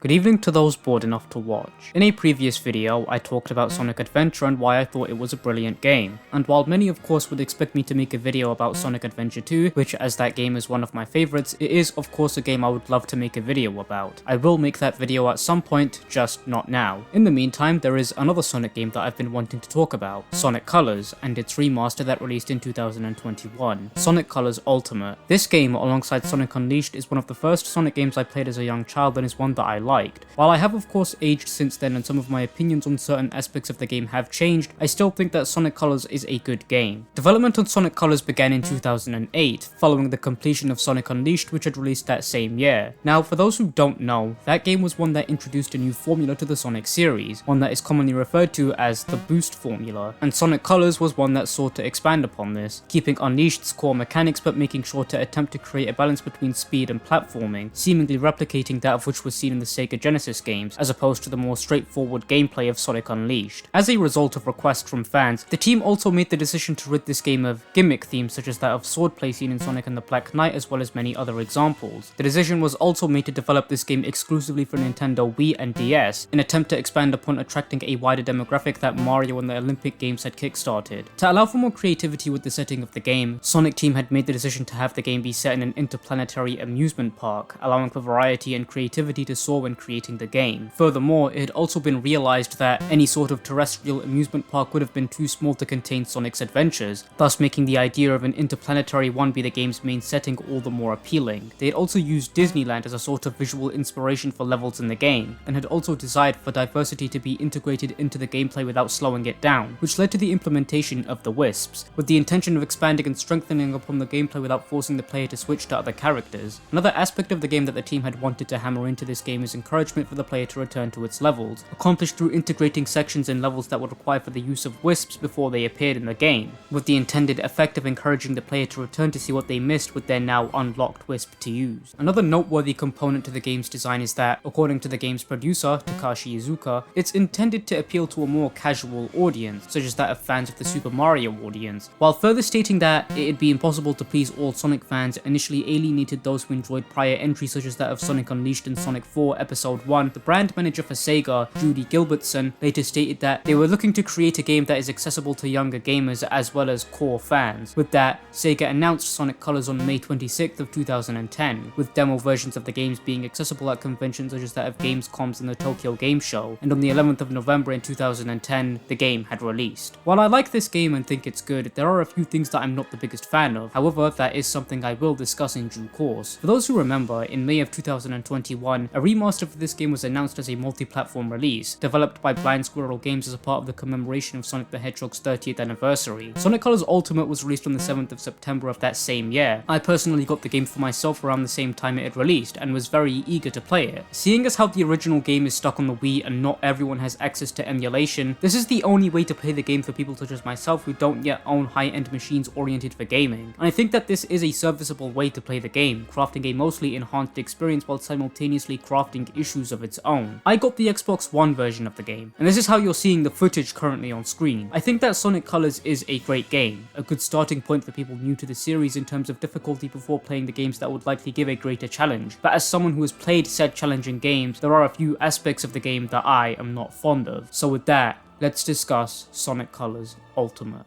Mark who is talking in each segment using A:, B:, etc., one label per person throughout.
A: Good evening to those bored enough to watch. In a previous video, I talked about Sonic Adventure and why I thought it was a brilliant game. And while many of course would expect me to make a video about Sonic Adventure 2, which as that game is one of my favorites, it is of course a game I would love to make a video about. I will make that video at some point, just not now. In the meantime, there is another Sonic game that I've been wanting to talk about, Sonic Colors, and its remaster that released in 2021, Sonic Colors Ultimate. This game, alongside Sonic Unleashed, is one of the first Sonic games I played as a young child and is one that I liked. While I have of course aged since then and some of my opinions on certain aspects of the game have changed, I still think that Sonic Colors is a good game. Development on Sonic Colors began in 2008, following the completion of Sonic Unleashed, which had released that same year. Now, for those who don't know, that game was one that introduced a new formula to the Sonic series, one that is commonly referred to as the Boost formula, and Sonic Colors was one that sought to expand upon this, keeping Unleashed's core mechanics but making sure to attempt to create a balance between speed and platforming, seemingly replicating that of which was seen in the Sega Genesis games, as opposed to the more straightforward gameplay of Sonic Unleashed. As a result of requests from fans, the team also made the decision to rid this game of gimmick themes such as that of swordplay seen in Sonic and the Black Knight, as well as many other examples. The decision was also made to develop this game exclusively for Nintendo Wii and DS, in an attempt to expand upon attracting a wider demographic that Mario and the Olympic Games had kickstarted. To allow for more creativity with the setting of the game, Sonic Team had made the decision to have the game be set in an interplanetary amusement park, allowing for variety and creativity to soar when creating the game. Furthermore, it had also been realized that any sort of terrestrial amusement park would have been too small to contain Sonic's adventures, thus making the idea of an interplanetary one be the game's main setting all the more appealing. They had also used Disneyland as a sort of visual inspiration for levels in the game, and had also desired for diversity to be integrated into the gameplay without slowing it down, which led to the implementation of the Wisps, with the intention of expanding and strengthening upon the gameplay without forcing the player to switch to other characters. Another aspect of the game that the team had wanted to hammer into this game is encouragement for the player to return to its levels, accomplished through integrating sections and levels that would require for the use of wisps before they appeared in the game, with the intended effect of encouraging the player to return to see what they missed with their now unlocked wisp to use. Another noteworthy component to the game's design is that, according to the game's producer, Takashi Iizuka, it's intended to appeal to a more casual audience, such as that of fans of the Super Mario audience, while further stating that it'd be impossible to please all Sonic fans, initially alienated those who enjoyed prior entries such as that of Sonic Unleashed and Sonic 4 Episode 1. The brand manager for Sega, Judy Gilbertson, later stated that they were looking to create a game that is accessible to younger gamers as well as core fans. With that, Sega announced Sonic Colors on May 26th of 2010, with demo versions of the games being accessible at conventions such as that of Gamescom's and the Tokyo Game Show, and on the 11th of November in 2010, the game had released. While I like this game and think it's good, there are a few things that I'm not the biggest fan of. However, that is something I will discuss in due course. For those who remember, in May of 2021, a remaster for this game was announced as a multi-platform release, developed by Blind Squirrel Games as a part of the commemoration of Sonic the Hedgehog's 30th anniversary. Sonic Colors Ultimate was released on the 7th of September of that same year. I personally got the game for myself around the same time it had released, and was very eager to play it. Seeing as how the original game is stuck on the Wii and not everyone has access to emulation, this is the only way to play the game for people such as myself who don't yet own high-end machines oriented for gaming. And I think that this is a serviceable way to play the game, crafting a mostly enhanced experience while simultaneously crafting issues of its own. I got the Xbox One version of the game, and this is how you're seeing the footage currently on screen. I think that Sonic Colors is a great game, a good starting point for people new to the series in terms of difficulty before playing the games that would likely give a greater challenge, but as someone who has played said challenging games, there are a few aspects of the game that I am not fond of. So with that, let's discuss Sonic Colors Ultimate.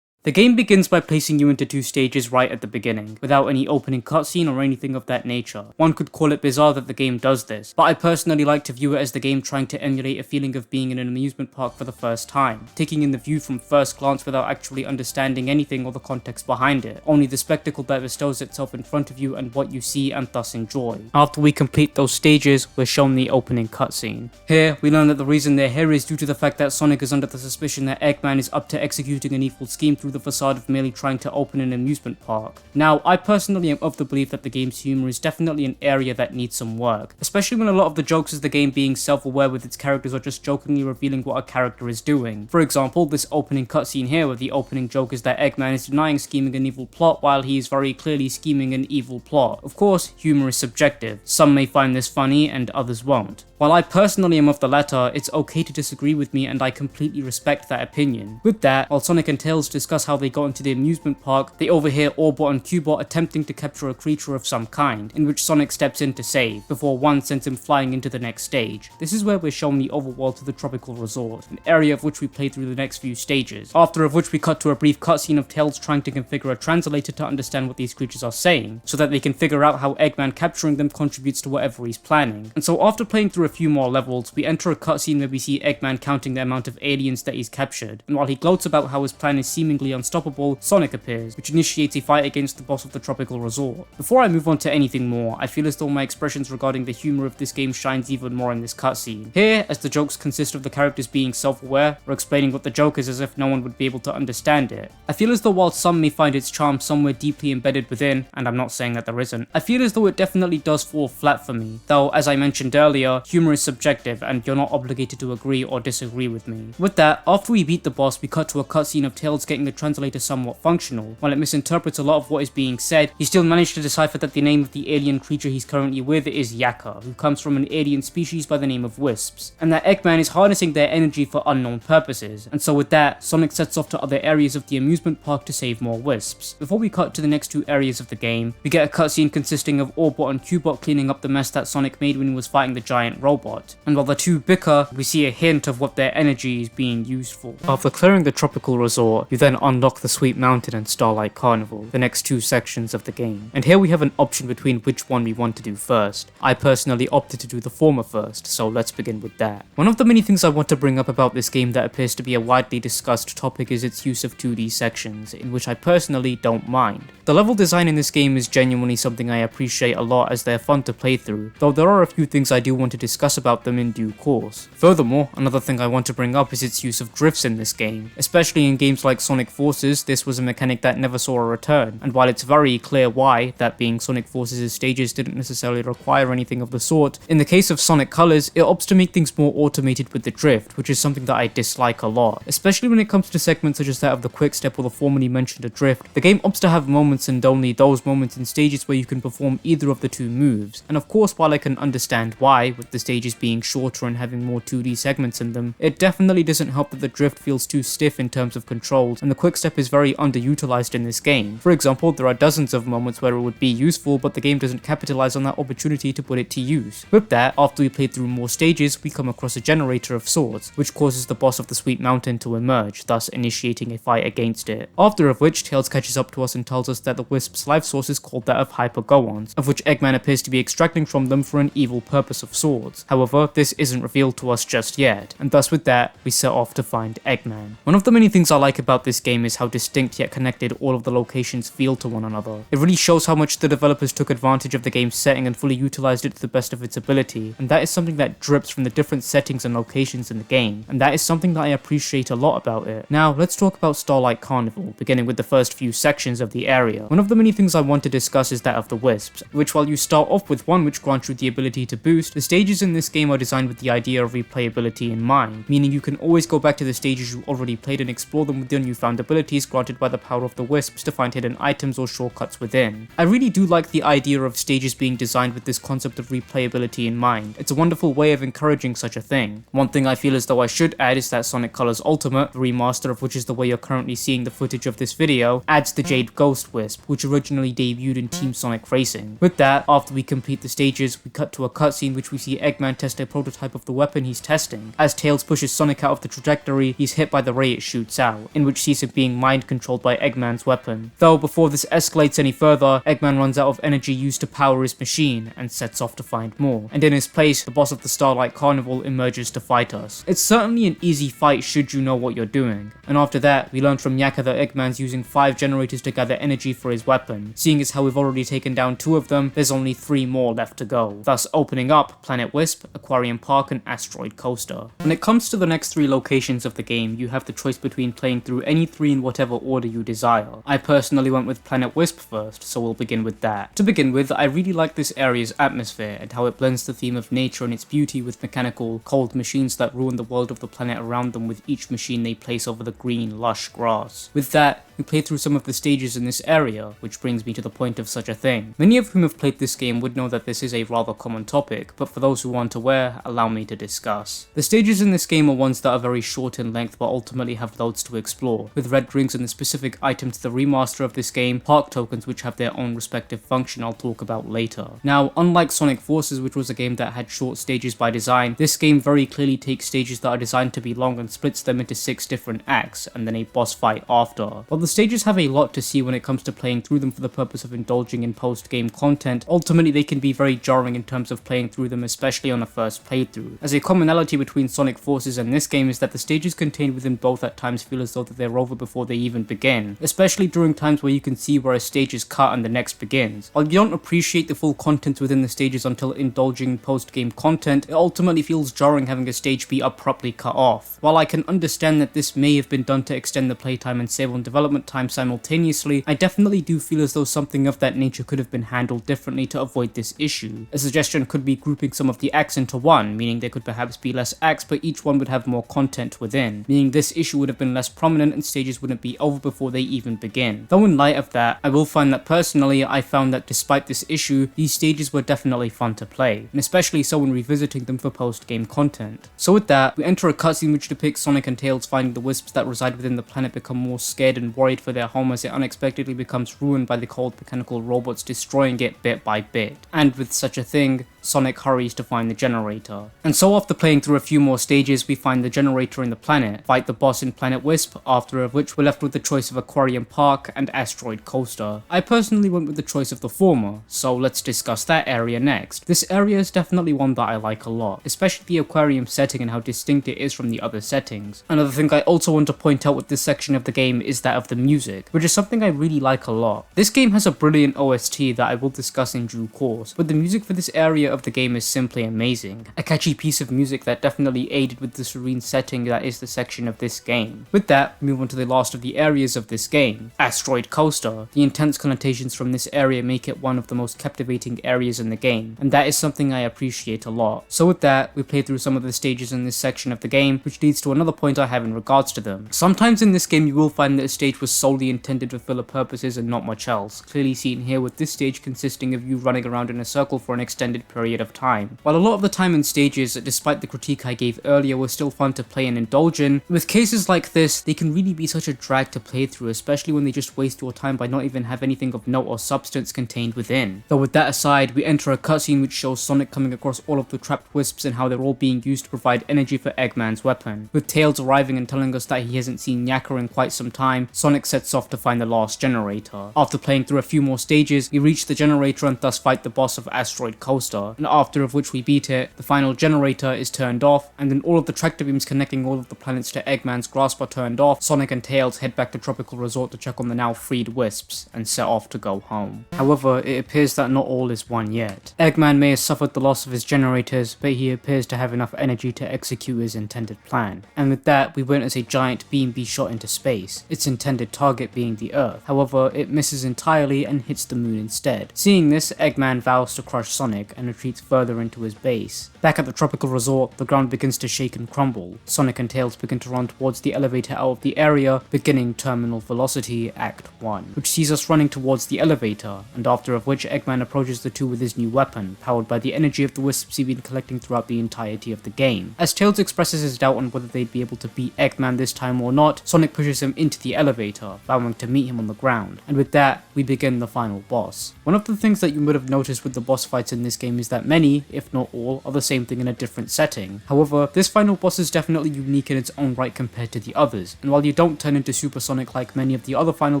A: The game begins by placing you into two stages right at the beginning, without any opening cutscene or anything of that nature. One could call it bizarre that the game does this, but I personally like to view it as the game trying to emulate a feeling of being in an amusement park for the first time, taking in the view from first glance without actually understanding anything or the context behind it, only the spectacle that bestows itself in front of you and what you see and thus enjoy. After we complete those stages, we're shown the opening cutscene. Here, we learn that the reason they're here is due to the fact that Sonic is under the suspicion that Eggman is up to executing an evil scheme through the facade of merely trying to open an amusement park. Now, I personally am of the belief that the game's humor is definitely an area that needs some work, especially when a lot of the jokes is the game being self-aware with its characters or just jokingly revealing what a character is doing. For example, this opening cutscene here where the opening joke is that Eggman is denying scheming an evil plot while he is very clearly scheming an evil plot. Of course, humor is subjective. Some may find this funny and others won't. While I personally am of the latter, it's okay to disagree with me and I completely respect that opinion. With that, while Sonic and Tails discuss how they got into the amusement park, they overhear Orbot and Cubot attempting to capture a creature of some kind, in which Sonic steps in to save, before one sends him flying into the next stage. This is where we're shown the overworld to the tropical resort, an area of which we play through the next few stages, after of which we cut to a brief cutscene of Tails trying to configure a translator to understand what these creatures are saying, so that they can figure out how Eggman capturing them contributes to whatever he's planning. And so after playing through a few more levels, we enter a cutscene where we see Eggman counting the amount of aliens that he's captured, and while he gloats about how his plan is seemingly unstoppable, Sonic appears, which initiates a fight against the boss of the tropical resort. Before I move on to anything more, I feel as though my expressions regarding the humor of this game shines even more in this cutscene. Here, as the jokes consist of the characters being self-aware, or explaining what the joke is as if no one would be able to understand it, I feel as though while some may find its charm somewhere deeply embedded within, and I'm not saying that there isn't, I feel as though it definitely does fall flat for me. Though, as I mentioned earlier, humor is subjective and you're not obligated to agree or disagree with me. With that, after we beat the boss, we cut to a cutscene of Tails getting the translator somewhat functional. While it misinterprets a lot of what is being said, he still managed to decipher that the name of the alien creature he's currently with is Yakka, who comes from an alien species by the name of Wisps, and that Eggman is harnessing their energy for unknown purposes. And so with that, Sonic sets off to other areas of the amusement park to save more Wisps. Before we cut to the next two areas of the game, we get a cutscene consisting of Orbot and Cubot cleaning up the mess that Sonic made when he was fighting the giant robot. And while the two bicker, we see a hint of what their energy is being used for. After clearing the tropical resort, you then unlock the Sweet Mountain and Starlight Carnival, the next two sections of the game. And here we have an option between which one we want to do first. I personally opted to do the former first, so let's begin with that. One of the many things I want to bring up about this game that appears to be a widely discussed topic is its use of 2D sections, in which I personally don't mind. The level design in this game is genuinely something I appreciate a lot as they're fun to play through, though there are a few things I do want to discuss about them in due course. Furthermore, another thing I want to bring up is its use of drifts in this game. Especially in games like Sonic Forces, this was a mechanic that never saw a return, and while it's very clear why, that being Sonic Forces' stages didn't necessarily require anything of the sort, in the case of Sonic Colors, it opts to make things more automated with the drift, which is something that I dislike a lot. Especially when it comes to segments such as that of the quick step or the formerly mentioned adrift, the game opts to have moments and only those moments in stages where you can perform either of the two moves. And of course, while I can understand why, with the stages being shorter and having more 2D segments in them, it definitely doesn't help that the drift feels too stiff in terms of controls, and the quick step is very underutilized in this game. For example, there are dozens of moments where it would be useful, but the game doesn't capitalize on that opportunity to put it to use. With that, after we play through more stages, we come across a generator of sorts, which causes the boss of the Sweet Mountain to emerge, thus initiating a fight against it. After of which, Tails catches up to us and tells us that the Wisp's life source is called that of Hyper-Goons, of which Eggman appears to be extracting from them for an evil purpose of sorts. However, this isn't revealed to us just yet, and thus with that, we set off to find Eggman. One of the many things I like about this game is how distinct yet connected all of the locations feel to one another. It really shows how much the developers took advantage of the game's setting and fully utilized it to the best of its ability, and that is something that drips from the different settings and locations in the game, and that is something that I appreciate a lot about it. Now, let's talk about Starlight Carnival, beginning with the first few sections of the area. One of the many things I want to discuss is that of the Wisps, which while you start off with one which grants you the ability to boost, the stages in this game are designed with the idea of replayability in mind, meaning you can always go back to the stages you already played and explore them with your newfound abilities granted by the power of the Wisps to find hidden items or shortcuts within. I really do like the idea of stages being designed with this concept of replayability in mind. It's a wonderful way of encouraging such a thing. One thing I feel as though I should add is that Sonic Colors Ultimate, the remaster of which is the way you're currently seeing the footage of this video, adds the Jade Ghost Wisp, which originally debuted in Team Sonic Racing. With that, after we complete the stages, we cut to a cutscene which we see Eggman test a prototype of the weapon he's testing. As Tails pushes Sonic out of the trajectory, he's hit by the ray it shoots out, in which sees him being mind controlled by Eggman's weapon. Though before this escalates any further, Eggman runs out of energy used to power his machine and sets off to find more. And in his place, the boss of the Starlight Carnival emerges to fight us. It's certainly an easy fight should you know what you're doing. And after that, we learn from Yakka that Eggman's using 5 generators to gather energy for his weapon. Seeing as how we've already taken down 2 of them, there's only 3 more left to go, thus opening up Planet Wisp, Aquarium Park, and Asteroid Coaster. When it comes to the next 3 locations of the game, you have the choice between playing through any 3 in whatever order you desire. I personally went with Planet Wisp first, so we'll begin with that. To begin with, I really like this area's atmosphere and how it blends the theme of nature and its beauty with mechanical, cold machines that ruin the world of the planet around them with each machine they place over the green, lush grass. With that, we play through some of the stages in this area, which brings me to the point of such a thing. Many of whom have played this game would know that this is a rather common topic, but for those who aren't aware, allow me to discuss. The stages in this game are ones that are very short in length but ultimately have loads to explore, with red rings and the specific items to the remaster of this game, park tokens which have their own respective function I'll talk about later. Now, unlike Sonic Forces, which was a game that had short stages by design, this game very clearly takes stages that are designed to be long and splits them into 6 different acts, and then a boss fight after. While the stages have a lot to see when it comes to playing through them for the purpose of indulging in post-game content, ultimately they can be very jarring in terms of playing through them, especially on a first playthrough. As a commonality between Sonic Forces and this game is that the stages contained within both at times feel as though that they're over before they even begin, especially during times where you can see where a stage is cut and the next begins. While you don't appreciate the full content within the stages until indulging in post-game content, it ultimately feels jarring having a stage be abruptly cut off. While I can understand that this may have been done to extend the playtime and save on development time simultaneously, I definitely do feel as though something of that nature could have been handled differently to avoid this issue. A suggestion could be grouping some of the acts into one, meaning there could perhaps be less acts but each one would have more content within, meaning this issue would have been less prominent and stages wouldn't be over before they even begin. Though in light of that, I will find that personally I found that despite this issue, these stages were definitely fun to play, and especially so when revisiting them for post-game content. So with that, we enter a cutscene which depicts Sonic and Tails finding the wisps that reside within the planet become more scared and worried for their home as it unexpectedly becomes ruined by the cold mechanical robots destroying it bit by bit. And with such a thing, Sonic hurries to find the generator. And so after playing through a few more stages, we find the generator in the planet, fight the boss in Planet Wisp, after of which we're left with the choice of Aquarium Park and Asteroid Coaster. I personally went with the choice of the former, so let's discuss that area next. This area is definitely one that I like a lot, especially the aquarium setting and how distinct it is from the other settings. Another thing I also want to point out with this section of the game is that of the music, which is something I really like a lot. This game has a brilliant OST that I will discuss in due course, but the music for this area of the game is simply amazing. A catchy piece of music that definitely aided with the serene setting that is the section of this game. With that, we move on to the last of the areas of this game, Asteroid Coaster. The intense connotations from this area make it one of the most captivating areas in the game, and that is something I appreciate a lot. So with that, we play through some of the stages in this section of the game, which leads to another point I have in regards to them. Sometimes in this game you will find that a stage was solely intended for filler purposes and not much else, clearly seen here with this stage consisting of you running around in a circle for an extended period of time. While a lot of the time in stages, despite the critique I gave earlier, were still fun to play and indulge in, with cases like this, they can really be such a drag to play through, especially when they just waste your time by not even have anything of note or substance contained within. Though with that aside, we enter a cutscene which shows Sonic coming across all of the trapped wisps and how they're all being used to provide energy for Eggman's weapon. With Tails arriving and telling us that he hasn't seen Yakka in quite some time, Sonic sets off to find the last generator. After playing through a few more stages, we reach the generator and thus fight the boss of Asteroid Coaster, and after of which we beat it, the final generator is turned off, and then all of the tractor beams connecting all of the planets to Eggman's grasp are turned off. Sonic and Tails head back to Tropical Resort to check on the now freed wisps, and set off to go home. However, it appears that not all is won yet. Eggman may have suffered the loss of his generators, but he appears to have enough energy to execute his intended plan. And with that, we witness a giant beam be shot into space, its intended target being the Earth. However, it misses entirely and hits the moon instead. Seeing this, Eggman vows to crush Sonic and retreats further into his base. Back at the Tropical Resort, the ground begins to shake and crumble. Sonic and Tails begin to run towards the elevator out of the area, beginning Terminal Velocity Act 1, which sees us running towards the elevator, and after of which Eggman approaches the two with his new weapon, powered by the energy of the wisps he'd been collecting throughout the entirety of the game. As Tails expresses his doubt on whether they'd be able to beat Eggman this time or not, Sonic pushes him into the elevator, vowing to meet him on the ground, and with that, we begin the final boss. One of the things that you would have noticed with the boss fights in this game is that many, if not all, are the same thing in a different setting. However, this final boss is definitely unique in its own right compared to the others, and while you don't turn into Super Sonic like many of the other final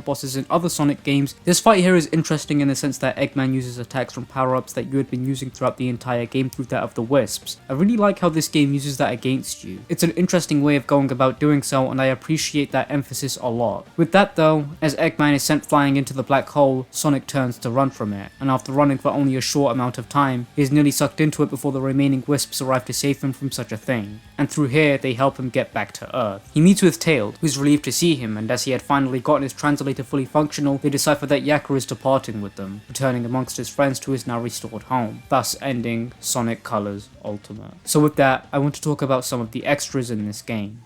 A: bosses in other Sonic games, this fight here is interesting in the sense that Eggman uses attacks from power-ups that you had been using throughout the entire game through that of the Wisps. I really like how this game uses that against you. It's an interesting way of going about doing so, and I appreciate that emphasis a lot. With that though, as Eggman is sent flying into the black hole, Sonic turns to run from it, and after running for only a short amount of time, he is nearly sucked into it before the remaining Wisps arrive to save him from such a thing. And through here, they help him get back to Earth. He meets with Tails, who's relieved to see him, and as he had finally gotten his translator fully functional, they decipher that Yakka is departing with them, returning amongst his friends to his now restored home, thus ending Sonic Colors Ultimate. So with that, I want to talk about some of the extras in this game.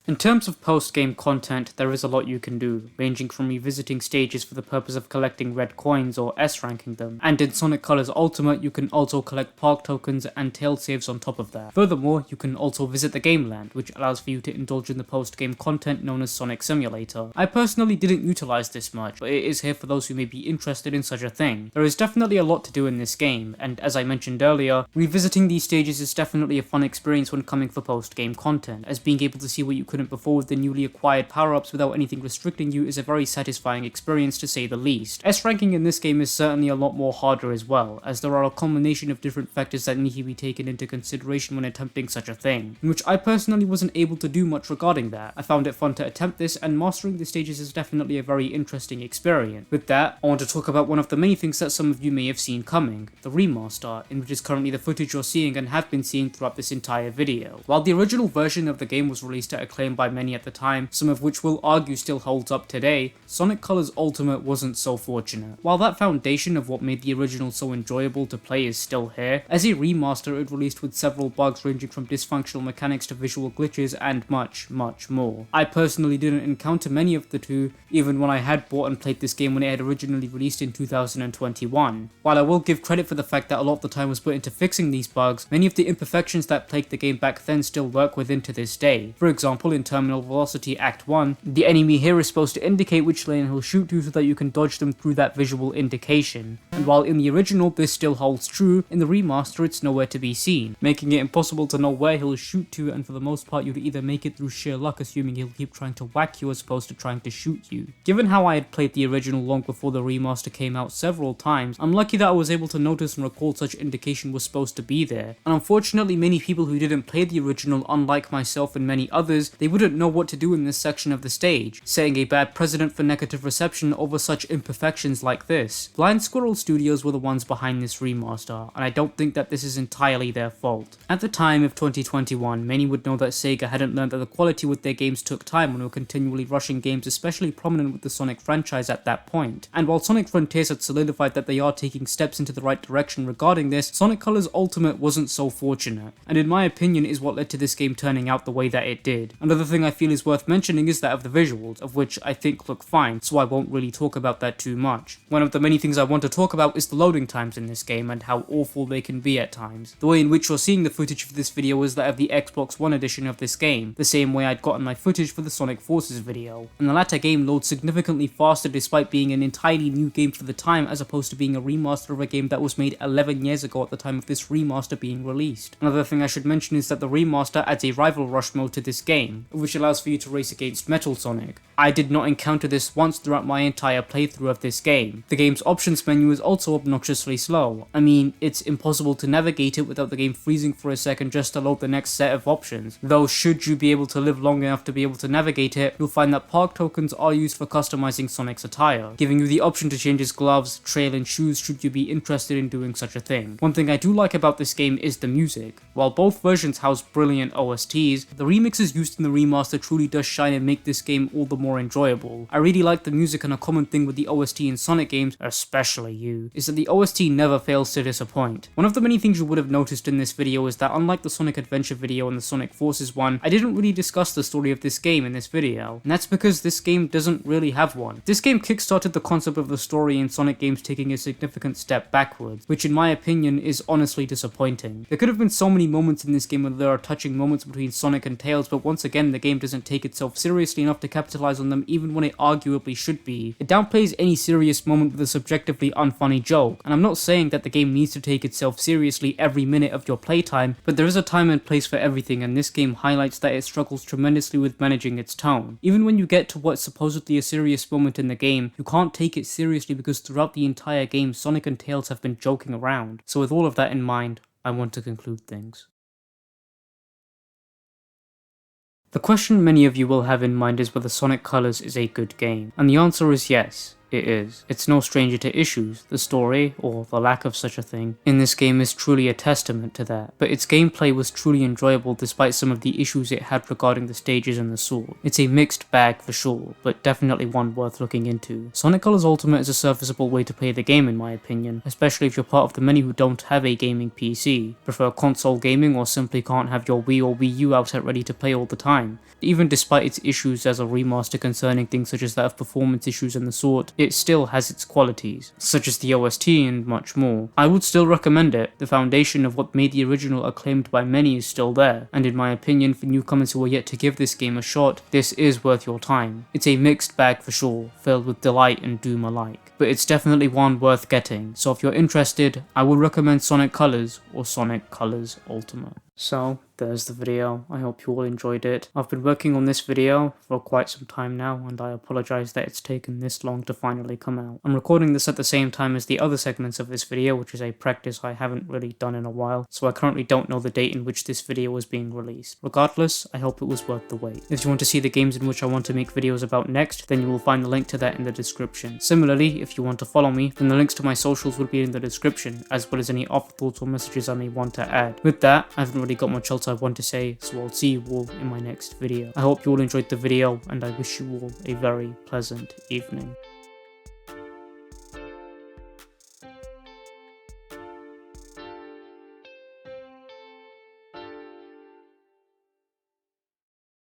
A: In terms of post-game content, there is a lot you can do, ranging from revisiting stages for the purpose of collecting red coins or S-ranking them, and in Sonic Colors Ultimate you can also collect park tokens and tail saves on top of that. Furthermore, you can also visit the Game Land, which allows for you to indulge in the post-game content known as Sonic Simulator. I personally didn't utilize this much, but it is here for those who may be interested in such a thing. There is definitely a lot to do in this game, and as I mentioned earlier, revisiting these stages is definitely a fun experience when coming for post-game content, as being able to see what you couldn't before with the newly acquired power-ups without anything restricting you is a very satisfying experience to say the least. S-ranking in this game is certainly a lot more harder as well, as there are a combination of different factors that need to be taken into consideration when attempting such a thing, in which I personally wasn't able to do much regarding that. I found it fun to attempt this, and mastering the stages is definitely a very interesting experience. With that, I want to talk about one of the many things that some of you may have seen coming, the remaster, in which is currently the footage you're seeing and have been seeing throughout this entire video. While the original version of the game was released at acclaim by many at the time, some of which will argue still holds up today, Sonic Colors Ultimate wasn't so fortunate. While that foundation of what made the original so enjoyable to play is still here, as a remaster it released with several bugs ranging from dysfunctional mechanics to visual glitches and much, much more. I personally didn't encounter many of the two, even when I had bought and played this game when it had originally released in 2021. While I will give credit for the fact that a lot of the time was put into fixing these bugs, many of the imperfections that plagued the game back then still lurk within to this day. For example, in Terminal Velocity Act 1, the enemy here is supposed to indicate which lane he'll shoot to so that you can dodge them through that visual indication. And while in the original this still holds true, in the remaster it's nowhere to be seen, making it impossible to know where he'll shoot to, and for the most part you'd either make it through sheer luck assuming he'll keep trying to whack you as opposed to trying to shoot you. Given how I had played the original long before the remaster came out several times, I'm lucky that I was able to notice and recall such indication was supposed to be there. And unfortunately many people who didn't play the original, unlike myself and many others, they wouldn't know what to do in this section of the stage, setting a bad precedent for negative reception over such imperfections like this. Blind Squirrel Studios were the ones behind this remaster, and I don't think that this is entirely their fault. At the time of 2021, many would know that Sega hadn't learned that the quality with their games took time when they were continually rushing games especially prominent with the Sonic franchise at that point. And while Sonic Frontiers had solidified that they are taking steps into the right direction regarding this, Sonic Colors Ultimate wasn't so fortunate, and in my opinion is what led to this game turning out the way that it did. Another thing I feel is worth mentioning is that of the visuals, of which I think look fine, so I won't really talk about that too much. One of the many things I want to talk about is the loading times in this game and how awful they can be at times. The way in which you're seeing the footage for this video is that of the Xbox One edition of this game, the same way I'd gotten my footage for the Sonic Forces video, and the latter game loads significantly faster despite being an entirely new game for the time as opposed to being a remaster of a game that was made 11 years ago at the time of this remaster being released. Another thing I should mention is that the remaster adds a rival rush mode to this game, which allows for you to race against Metal Sonic. I did not encounter this once throughout my entire playthrough of this game. The game's options menu is also obnoxiously slow. I mean, it's impossible to navigate it without the game freezing for a second just to load the next set of options. Though should you be able to live long enough to be able to navigate it, you'll find that park tokens are used for customizing Sonic's attire, giving you the option to change his gloves, trail and shoes should you be interested in doing such a thing. One thing I do like about this game is the music. While both versions house brilliant OSTs, the remixes used in the remaster truly does shine and make this game all the more enjoyable. I really like the music, and a common thing with the OST in Sonic games, especially you, is that the OST never fails to disappoint. One of the many things you would have noticed in this video is that unlike the Sonic Adventure video and the Sonic Forces one, I didn't really discuss the story of this game in this video, and that's because this game doesn't really have one. This game kickstarted the concept of the story in Sonic games taking a significant step backwards, which in my opinion is honestly disappointing. There could have been so many moments in this game where there are touching moments between Sonic and Tails, but once again the game doesn't take itself seriously enough to capitalize on them even when it arguably should be. It downplays any serious moment with a subjectively unfunny joke, and I'm not saying that the game needs to take itself seriously every minute of your playtime, but there is a time and place for everything, and this game highlights that it struggles tremendously with managing its tone. Even when you get to what's supposedly a serious moment in the game, you can't take it seriously because throughout the entire game Sonic and Tails have been joking around. So with all of that in mind, I want to conclude things. The question many of you will have in mind is whether Sonic Colors is a good game, and the answer is yes. it is. It's no stranger to issues. The story, or the lack of such a thing, in this game is truly a testament to that, but its gameplay was truly enjoyable despite some of the issues it had regarding the stages and the sword. It's a mixed bag for sure, but definitely one worth looking into. Sonic Colors Ultimate is a serviceable way to play the game in my opinion, especially if you're part of the many who don't have a gaming PC, prefer console gaming, or simply can't have your Wii or Wii U out ready to play all the time. Even despite its issues as a remaster concerning things such as that of performance issues and the sort, it still has its qualities, such as the OST and much more. I would still recommend it. The foundation of what made the original acclaimed by many is still there, and in my opinion, for newcomers who are yet to give this game a shot, this is worth your time. It's a mixed bag for sure, filled with delight and doom alike, but it's definitely one worth getting, so if you're interested, I would recommend Sonic Colors or Sonic Colors Ultimate. So, there's the video. I hope you all enjoyed it. I've been working on this video for quite some time now, and I apologize that it's taken this long to finally come out. I'm recording this at the same time as the other segments of this video, which is a practice I haven't really done in a while, so I currently don't know the date in which this video is being released. Regardless, I hope it was worth the wait. If you want to see the games in which I want to make videos about next, then you will find the link to that in the description. Similarly, if you want to follow me, then the links to my socials will be in the description, as well as any other thoughts or messages I may want to add. With that, I haven't really got much else I want to say, so I'll see you all in my next video. I hope you all enjoyed the video, and I wish you all a very pleasant evening.